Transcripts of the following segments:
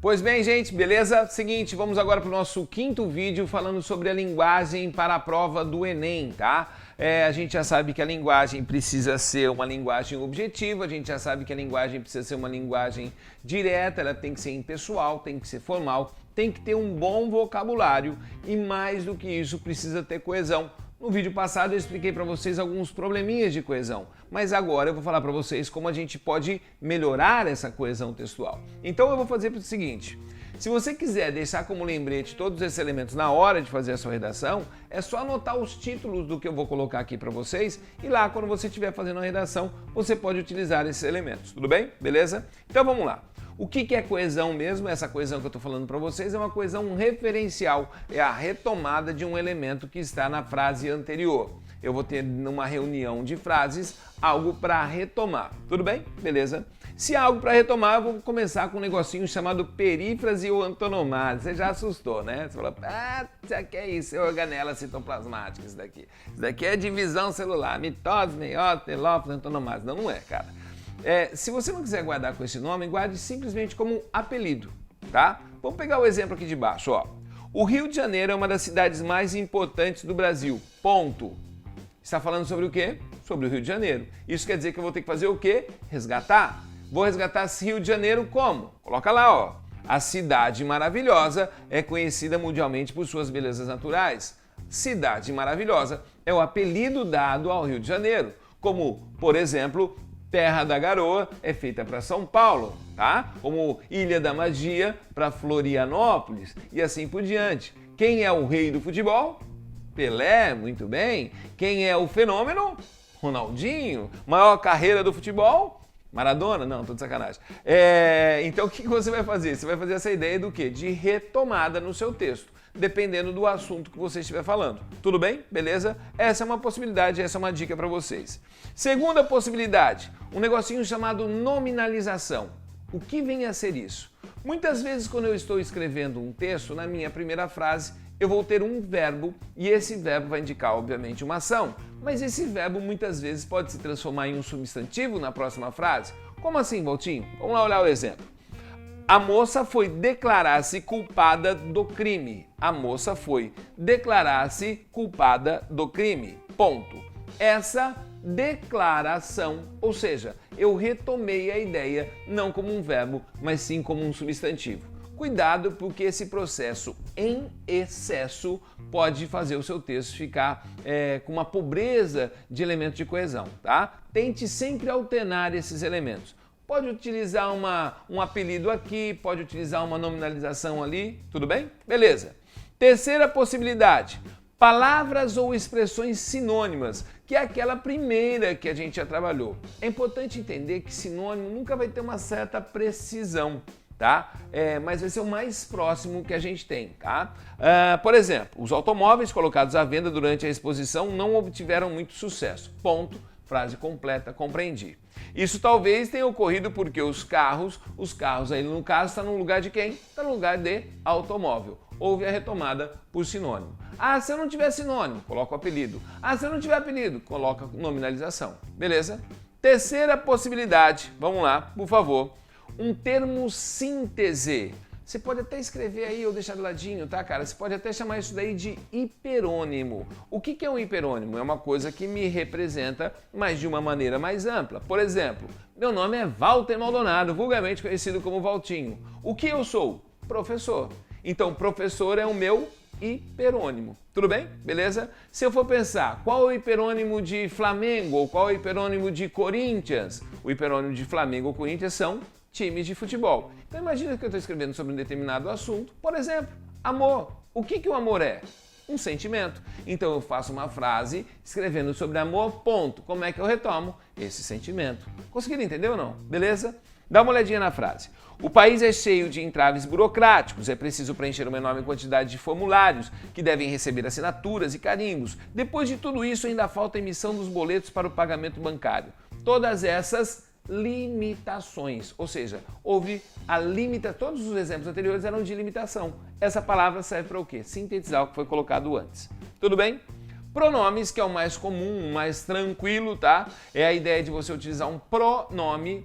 Pois bem, gente, beleza? Seguinte, vamos agora para o nosso quinto vídeo falando sobre a linguagem para a prova do Enem, tá? A gente já sabe que a linguagem precisa ser uma linguagem objetiva, a gente já sabe que a linguagem precisa ser uma linguagem direta, ela tem que ser impessoal, tem que ser formal, tem que ter um bom vocabulário e mais do que isso precisa ter coesão. No vídeo passado eu expliquei para vocês alguns probleminhas de coesão, mas agora eu vou falar para vocês como a gente pode melhorar essa coesão textual. Então eu vou fazer o seguinte, se você quiser deixar como lembrete todos esses elementos na hora de fazer a sua redação, é só anotar os títulos do que eu vou colocar aqui para vocês e lá quando você estiver fazendo a redação você pode utilizar esses elementos, tudo bem? Beleza? Então vamos lá. O que é coesão mesmo? Essa coesão que eu estou falando para vocês é uma coesão referencial, é a retomada de um elemento que está na frase anterior. Eu vou ter numa reunião de frases algo para retomar, tudo bem? Beleza? Se há algo para retomar, eu vou começar com um negocinho chamado perífrase ou antonomasia. Você já assustou, né? Você fala, isso aqui é isso, é organela citoplasmática isso daqui. Isso daqui é divisão celular, mitose, meiose, telófase, antonomasia. Não é, cara. Se você não quiser guardar com esse nome, guarde simplesmente como apelido, tá? Vamos pegar o exemplo aqui de baixo, ó. O Rio de Janeiro é uma das cidades mais importantes do Brasil, ponto. Está falando sobre o quê? Sobre o Rio de Janeiro. Isso quer dizer que eu vou ter que fazer o quê? Resgatar. Vou resgatar esse Rio de Janeiro como? Coloca lá, ó. A cidade maravilhosa é conhecida mundialmente por suas belezas naturais. Cidade maravilhosa é o apelido dado ao Rio de Janeiro, como, por exemplo, Terra da Garoa é feita para São Paulo, tá? Como Ilha da Magia para Florianópolis e assim por diante. Quem é o rei do futebol? Pelé, muito bem. Quem é o fenômeno? Ronaldinho. Maior carreira do futebol? Maradona? Não, tô de sacanagem. Então o que você vai fazer? Você vai fazer essa ideia do quê? De retomada no seu texto, dependendo do assunto que você estiver falando. Tudo bem? Beleza? Essa é uma possibilidade, essa é uma dica para vocês. Segunda possibilidade, um negocinho chamado nominalização. O que vem a ser isso? Muitas vezes quando eu estou escrevendo um texto, na minha primeira frase, eu vou ter um verbo e esse verbo vai indicar, obviamente, uma ação. Mas esse verbo muitas vezes pode se transformar em um substantivo na próxima frase. Como assim, Valtinho? Vamos lá olhar o exemplo. A moça foi declarar-se culpada do crime. A moça foi declarar-se culpada do crime. Ponto. Essa declaração, ou seja, eu retomei a ideia não como um verbo, mas sim como um substantivo. Cuidado porque esse processo em excesso pode fazer o seu texto ficar com uma pobreza de elementos de coesão, tá? Tente sempre alternar esses elementos. Pode utilizar um apelido aqui, pode utilizar uma nominalização ali, tudo bem? Beleza. Terceira possibilidade, palavras ou expressões sinônimas, que é aquela primeira que a gente já trabalhou. É importante entender que sinônimo nunca vai ter uma certa precisão, tá? Mas vai ser o mais próximo que a gente tem, tá? Por exemplo, os automóveis colocados à venda durante a exposição não obtiveram muito sucesso. Ponto. Frase completa, compreendi. Isso talvez tenha ocorrido porque os carros aí no caso está no lugar de quem? Está no lugar de automóvel. Houve a retomada por sinônimo. Se eu não tiver sinônimo, coloca o apelido. Se eu não tiver apelido, coloca nominalização. Beleza? Terceira possibilidade, vamos lá, por favor. Um termo síntese. Você pode até escrever aí ou deixar do ladinho, tá, cara? Você pode até chamar isso daí de hiperônimo. O que é um hiperônimo? É uma coisa que me representa, mas de uma maneira mais ampla. Por exemplo, meu nome é Walter Maldonado, vulgarmente conhecido como Valtinho. O que eu sou? Professor. Então, professor é o meu hiperônimo. Tudo bem? Beleza? Se eu for pensar, qual é o hiperônimo de Flamengo ou qual é o hiperônimo de Corinthians? O hiperônimo de Flamengo ou Corinthians são times de futebol. Então imagina que eu estou escrevendo sobre um determinado assunto, por exemplo, amor. O que o amor é? Um sentimento. Então eu faço uma frase escrevendo sobre amor, ponto. Como é que eu retomo esse sentimento? Conseguiram entender ou não? Beleza? Dá uma olhadinha na frase. O país é cheio de entraves burocráticos, é preciso preencher uma enorme quantidade de formulários que devem receber assinaturas e carimbos. Depois de tudo isso, ainda falta a emissão dos boletos para o pagamento bancário. Todas essas limitações, ou seja, houve a todos os exemplos anteriores eram de limitação. Essa palavra serve para o quê? Sintetizar o que foi colocado antes. Tudo bem? Pronomes, que é o mais comum, o mais tranquilo, tá? É a ideia de você utilizar um pronome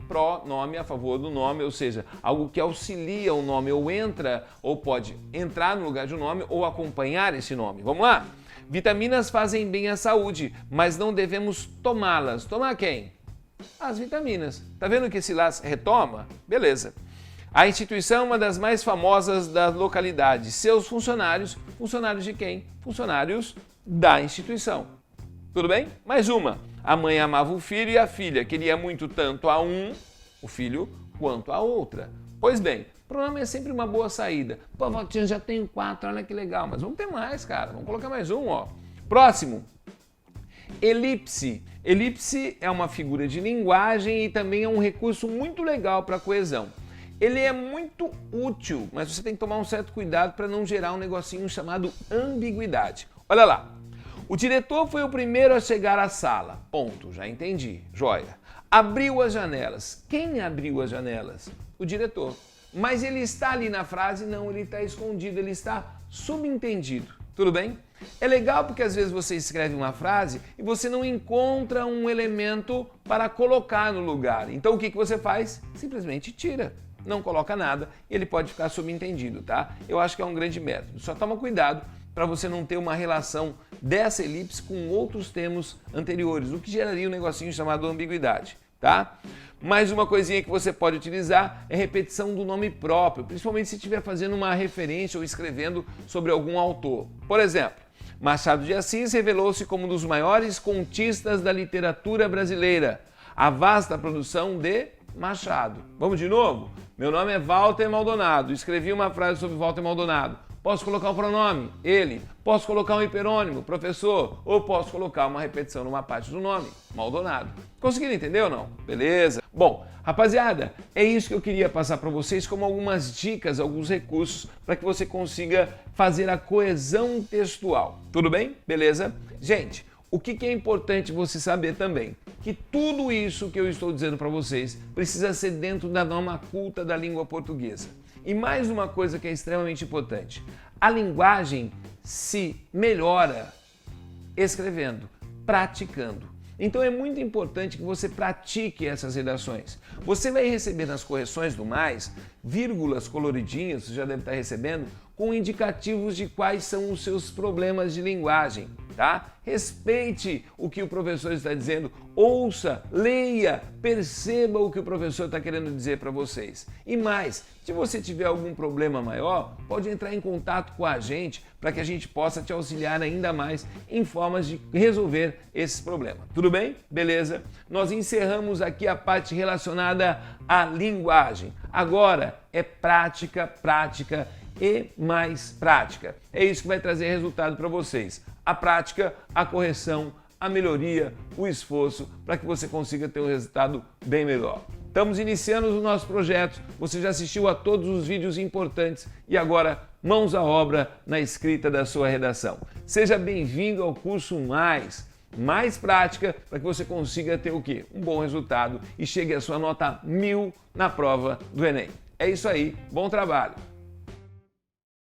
a favor do nome, ou seja, algo que auxilia o nome ou entra, ou pode entrar no lugar de um nome ou acompanhar esse nome. Vamos lá? Vitaminas fazem bem à saúde, mas não devemos tomá-las. Tomar quem? As vitaminas. Tá vendo que esse lá retoma? Beleza. A instituição é uma das mais famosas da localidade. Seus funcionários de quem? Funcionários da instituição. Tudo bem? Mais uma. A mãe amava o filho e a filha queria muito tanto a um, o filho, quanto a outra. Pois bem, pronome é sempre uma boa saída. Pô, Valtinho, já tenho 4, olha que legal. Mas vamos ter mais, cara. Vamos colocar mais um, ó. Próximo. Elipse. Elipse é uma figura de linguagem e também é um recurso muito legal para a coesão. Ele é muito útil, mas você tem que tomar um certo cuidado para não gerar um negocinho chamado ambiguidade. Olha lá. O diretor foi o primeiro a chegar à sala. Ponto, já entendi. Joia. Abriu as janelas. Quem abriu as janelas? O diretor. Mas ele está ali na frase? Não, ele está escondido, ele está subentendido. Tudo bem? É legal porque às vezes você escreve uma frase e você não encontra um elemento para colocar no lugar. Então o que você faz? Simplesmente tira. Não coloca nada e ele pode ficar subentendido, tá? Eu acho que é um grande método. Só toma cuidado para você não ter uma relação dessa elipse com outros termos anteriores, o que geraria um negocinho chamado ambiguidade, tá? Mais uma coisinha que você pode utilizar é repetição do nome próprio, principalmente se estiver fazendo uma referência ou escrevendo sobre algum autor. Por exemplo, Machado de Assis revelou-se como um dos maiores contistas da literatura brasileira. A vasta produção de Machado. Vamos de novo? Meu nome é Walter Maldonado. Escrevi uma frase sobre Walter Maldonado. Posso colocar um pronome? Ele. Posso colocar um hiperônimo? Professor. Ou posso colocar uma repetição numa parte do nome? Maldonado. Conseguiram entender ou não? Beleza? Bom, rapaziada, é isso que eu queria passar para vocês como algumas dicas, alguns recursos para que você consiga fazer a coesão textual. Tudo bem? Beleza? Gente, o que é importante você saber também? Que tudo isso que eu estou dizendo para vocês precisa ser dentro da norma culta da língua portuguesa. E mais uma coisa que é extremamente importante: a linguagem se melhora escrevendo, praticando. Então é muito importante que você pratique essas redações. Você vai receber nas correções do mais vírgulas coloridinhas, você já deve estar recebendo, com indicativos de quais são os seus problemas de linguagem, tá? Respeite o que o professor está dizendo, ouça, leia, perceba o que o professor está querendo dizer para vocês. E mais, se você tiver algum problema maior, pode entrar em contato com a gente para que a gente possa te auxiliar ainda mais em formas de resolver esse problema. Tudo bem? Beleza? Nós encerramos aqui a parte relacionada à linguagem. Agora é prática, prática e mais prática. É isso que vai trazer resultado para vocês. A prática, a correção, a melhoria, o esforço para que você consiga ter um resultado bem melhor. Estamos iniciando o nosso projeto, você já assistiu a todos os vídeos importantes e agora mãos à obra na escrita da sua redação. Seja bem-vindo ao curso mais prática para que você consiga ter o quê? Um bom resultado e chegue à sua nota 1000 na prova do Enem. É isso aí, bom trabalho!